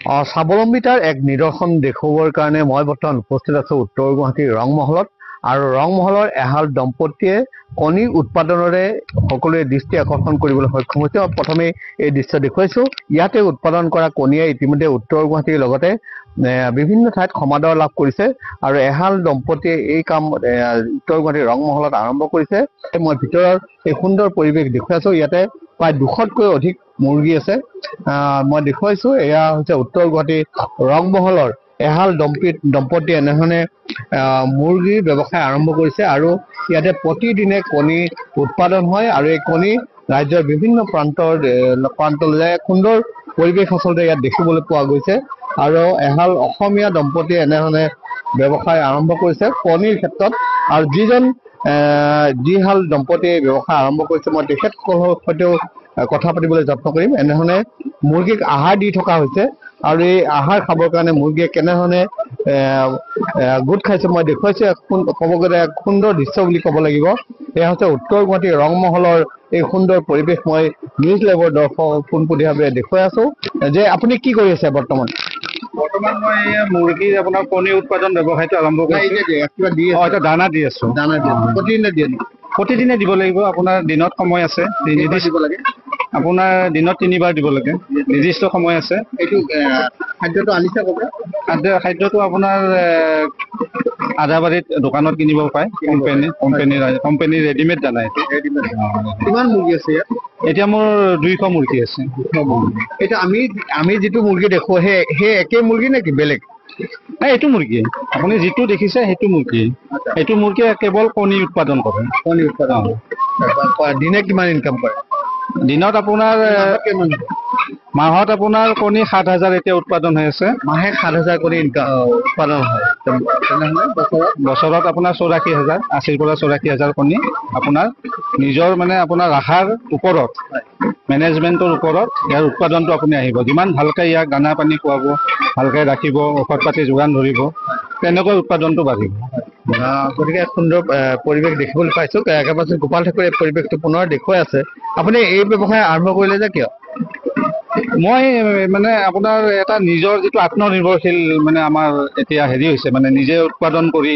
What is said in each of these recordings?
স্বাৱলম্বিতাৰ এক নিদৰ্শন দেখুৱাবৰ কাৰণে মই বৰ্তমান উপস্থিত আছো উত্তৰ গুৱাহাটীৰ ৰংমহলত আৰু ৰংমহলৰ এহাল দম্পতীয়ে কণী উৎপাদনৰে সকলোৰে দৃষ্টি আকৰ্ষণ কৰিবলৈ সক্ষম হৈছে। প্ৰথমে এই দৃশ্য দেখুৱাইছো। ইয়াতে উৎপাদন কৰা কণীয়ে ইতিমধ্যে উত্তৰ গুৱাহাটীৰ লগতে বিভিন্ন ঠাইত সমাদৰ লাভ কৰিছে আৰু এহাল দম্পতীয়ে এই কাম উত্তৰ গুৱাহাটীৰ ৰংমহলত আৰম্ভ কৰিছে। মই ভিতৰৰ এই সুন্দৰ পৰিৱেশ দেখুৱাইছো। ইয়াতে প্ৰায় 200তকৈ অধিক মুৰ্গী আছে। মই দেখুৱাইছো এয়া হৈছে উত্তৰ গুৱাহাটীৰ ৰংমহলৰ এহাল দম্পতীয়ে এনেধৰণে মুৰ্গীৰ ব্যৱসায় আৰম্ভ কৰিছে আৰু ইয়াতে প্ৰতিদিনে কণী উৎপাদন হয় আৰু এই কণী ৰাজ্যৰ বিভিন্ন প্ৰান্তলৈ সুন্দৰ পৰিৱেশ আচলতে ইয়াত দেখিবলৈ পোৱা গৈছে আৰু এহাল অসমীয়া দম্পতীয়ে এনেধৰণে ব্যৱসায় আৰম্ভ কৰিছে কণীৰ ক্ষেত্ৰত। আৰু যিহাল দম্পতীয়ে ব্যৱসায় আৰম্ভ কৰিছে মই তেখেতসকলৰ সৈতেও কথা পাতিবলৈ যত্ন কৰিম। এনেধৰণে মুৰ্গীক আহাৰ দি থকা হৈছে আৰু এই আহাৰ খাবৰ কাৰণে মুৰ্গীয়ে কেনেধৰণে গোট খাইছে মই দেখুৱাইছো। ক'ব গ'লে এক সুন্দৰ দৃশ্য বুলি ক'ব লাগিব। এয়া হৈছে উত্তৰ গুৱাহাটীৰ ৰংমহলৰ এই সুন্দৰ পৰিৱেশ মই নিউজ লাইভৰ দৰ্শক পোনপটীয়াভাৱে দেখুৱাই আছো। যে আপুনি কি কৰি আছে বৰ্তমান? বৰ্তমান মই মুৰ্গীৰ আপোনাৰ কণী উৎপাদন ব্যৱসায়টো আৰম্ভ কৰিছো। দানা দি আছো। প্ৰতিদিনে দিয়ে? প্ৰতিদিনে দিব লাগিব। আপোনাৰ দিনত সময় আছে, দিব লাগে আপোনাৰ দিনত 3 বাৰ দিব লাগে, নিৰ্দিষ্ট সময় আছে। এইটো খাদ্যটো আনিছে ক'ৰ পৰা? খাদ্যটো আপোনাৰ আদাবাৰীত দোকানত কিনিব পায়। কোম্পানীৰ ৰেডিমেড দানা এইটো। কিমান মুৰ্গী আছে ইয়াত? এতিয়া মোৰ 200 মুৰ্গী আছে। এতিয়া আমি যিটো মুৰ্গী দেখো সেই একে মুৰ্গী নেকি বেলেগ? নাই, এইটো মুৰ্গী আপুনি যিটো দেখিছে সেইটো মুৰ্গী। এইটো মুৰ্গীয়ে কেৱল কণী উৎপাদন কৰে। কণী উৎপাদন দিনে কিমান ইনকাম কৰে? দিনত আপোনাৰ মাহত আপোনাৰ কণী 7,000 এতিয়া উৎপাদন হৈ আছে। মাহে 7,000 কণী উৎপাদন হয়। বছৰত আপোনাৰ 84,000, 80,000 পৰা 84,000 কণী আপোনাৰ নিজৰ আপোনাৰ ৰাখাৰ ওপৰত, মেনেজমেণ্টৰ ওপৰত ইয়াৰ উৎপাদনটো আপুনি আহিব। যিমান ভালকৈ ইয়াক দানা পানী খুৱাব, ভালকৈ ৰাখিব, ঔষধ পাতি যোগান ধৰিব, তেনেকৈ উৎপাদনটো বাঢ়িব। গতিকে সুন্দৰ পৰিৱেশ দেখিবলৈ পাইছো। একেবাৰে গোপাল ঠাকুৰে এই পৰিৱেশটো পুনৰ দেখুৱাই আছে। আপুনি এই ব্যৱসায় আৰম্ভ কৰিলে যে কিয়? মই আপোনাৰ এটা নিজৰ যিটো আত্মনিৰ্ভৰশীল আমাৰ এতিয়া হৈছে নিজে উৎপাদন কৰি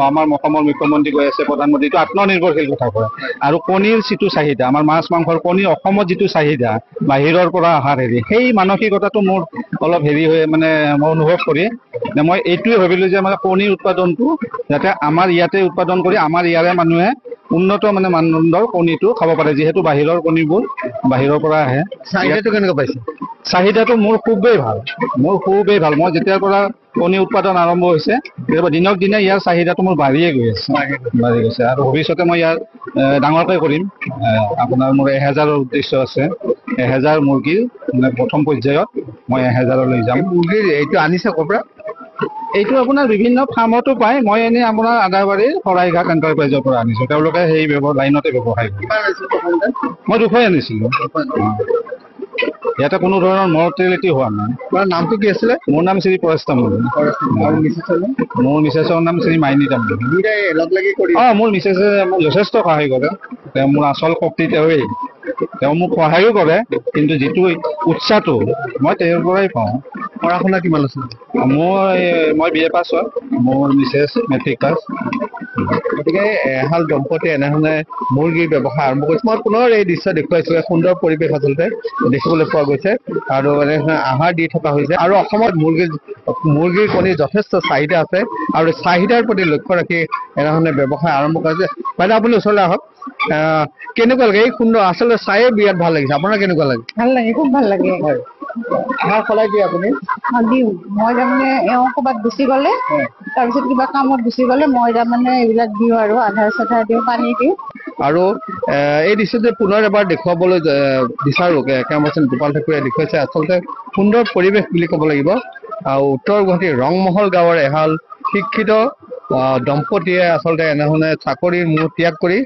আমাৰ অসমৰ মুখ্যমন্ত্ৰী কৈ আছে, প্ৰধানমন্ত্ৰীটো আত্মনিৰ্ভৰশীল কথা কয়। আৰু কণীৰ যিটো চাহিদা, আমাৰ মাছ মাংসৰ কণী অসমত যিটো চাহিদা বাহিৰৰ পৰা অহাৰ সেই মানসিকতাটো মোৰ অলপ হৈ মই অনুভৱ কৰি মই এইটোৱে ভাবিলো যে কণীৰ উৎপাদনটো যাতে আমাৰ ইয়াতে উৎপাদন কৰি আমাৰ ইয়াৰে মানুহে উন্নত মানদণ্ডৰ কণীটো খাব পাৰে, যিহেতু বাহিৰৰ কণীবোৰ বাহিৰৰ পৰা আহে। চাহিদাটো কেনেকুৱা পাইছে? চাহিদাটো মোৰ খুবেই ভাল। মই যেতিয়াৰ পৰা কণী উৎপাদন আৰম্ভ হৈছে দিনক দিনে ইয়াৰ চাহিদাটো মোৰ বাঢ়িয়ে গৈ আছে আৰু ভৱিষ্যতে মই ইয়াৰ ডাঙৰকৈ কৰিম। আপোনাৰ মোৰ 1000ৰ উদ্দেশ্য আছে। 1000 মুৰ্গীৰ প্ৰথম পৰ্যায়ত মই 1000লৈ যাম। মুৰ্গীৰ এইটো আনিছে ক'ৰ পৰা? এইটো আপোনাৰ বিভিন্ন ফাৰ্মতো পায়। মই এনেই আপোনাৰ আদাবাৰীৰ শৰাইঘাট এণ্টাৰপ্ৰাইজৰ পৰা আনিছো। তেওঁলোকে সেই লাইনতে ব্যৱসায় কৰে। মই 200 আনিছিলো। ইয়াতে কোনো ধৰণৰ মৰ্টেলিটি হোৱা নাই। তোমাৰ নামটো কি আছিলে? মোৰ নাম শ্ৰী পৰেশ তামুলী। মোৰ মিছেছৰ নাম শ্ৰী মাইনী তামুলী। মোৰ মিছেছে মোক যথেষ্ট সহায় কৰে। তেওঁ মোৰ আচল শক্তি তেওঁৱেই। তেওঁ মোক সহায়ো কৰে, কিন্তু যিটো উৎসাহটো মই তেওঁৰ পৰাই পাওঁ। পঢ়া শুনা কিমান আছে? মই BA পাছ হয়। মোৰ মিছেছ মেট্ৰিক পাছ। গতিকে এহাল দম্পতীয়ে এনেধৰণে মুৰ্গীৰ ব্যৱসায় আৰম্ভ কৰিছে। মই পুনৰ এই দৃশ্য দেখুৱাইছো। এক সুন্দৰ পৰিৱেশ আচলতে দেখিবলৈ পোৱা গৈছে আৰু এনেধৰণে আহাৰ দি থকা হৈছে। আৰু অসমত মুৰ্গীৰ কণীৰ যথেষ্ট চাহিদা আছে আৰু চাহিদাৰ প্ৰতি লক্ষ্য ৰাখি এনেধৰণে ব্যৱসায় আৰম্ভ কৰিছে। বাইদেউ আপুনি ওচৰলৈ আহক। কেনেকুৱা লাগে এই সুন্দৰ? আচলতে চায়ে বিৰাট ভাল লাগিছে। আপোনাৰ কেনেকুৱা লাগে? ভাল লাগে, খুব ভাল লাগে। হয়, আহাৰ সলাই দিয়ে আপুনি? দিওঁ। মই এওঁ ক'ৰবাত গুচি গ'লে, তাৰপিছত কিবা কামত গুচি গ'লে মই এইবিলাক দিওঁ আৰু আধাৰ চাধাৰ দিওঁ, পানী দিওঁ। আৰু এই দৃশ্যটো পুনৰ এবাৰ দেখুৱাবলৈ বিচাৰো। কেমেৰামেন গোপাল ঠাকুৰে দেখুৱাইছে। আচলতে সুন্দৰ পৰিৱেশ বুলি ক'ব লাগিব। আৰু উত্তৰ গুৱাহাটীৰ ৰংমহল গাঁৱৰ এহাল শিক্ষিত দম্পতীয়ে আচলতে এনেধৰণে চাকৰিৰ মোহ ত্যাগ কৰি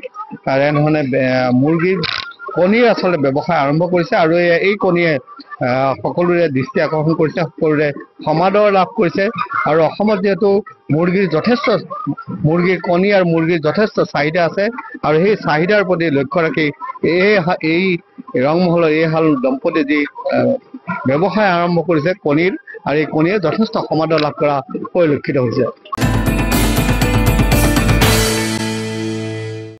এনেধৰণে মুৰ্গীৰ কণীৰ আচলতে ব্যৱসায় আৰম্ভ কৰিছে আৰু এই কণীয়ে সকলোৰে দৃষ্টি আকৰ্ষণ কৰিছে, সকলোৰে সমাদৰ লাভ কৰিছে। আৰু অসমত যিহেতু মুৰ্গীৰ কণী আৰু মুৰ্গীৰ যথেষ্ট চাহিদা আছে আৰু সেই চাহিদাৰ প্ৰতি লক্ষ্য ৰাখি এই ৰংমহলৰ এইহাল দম্পতি যি ব্যৱসায় আৰম্ভ কৰিছে কণীৰ, আৰু এই কণীয়ে যথেষ্ট সমাদৰ লাভ কৰা পৰিলক্ষিত হৈছে।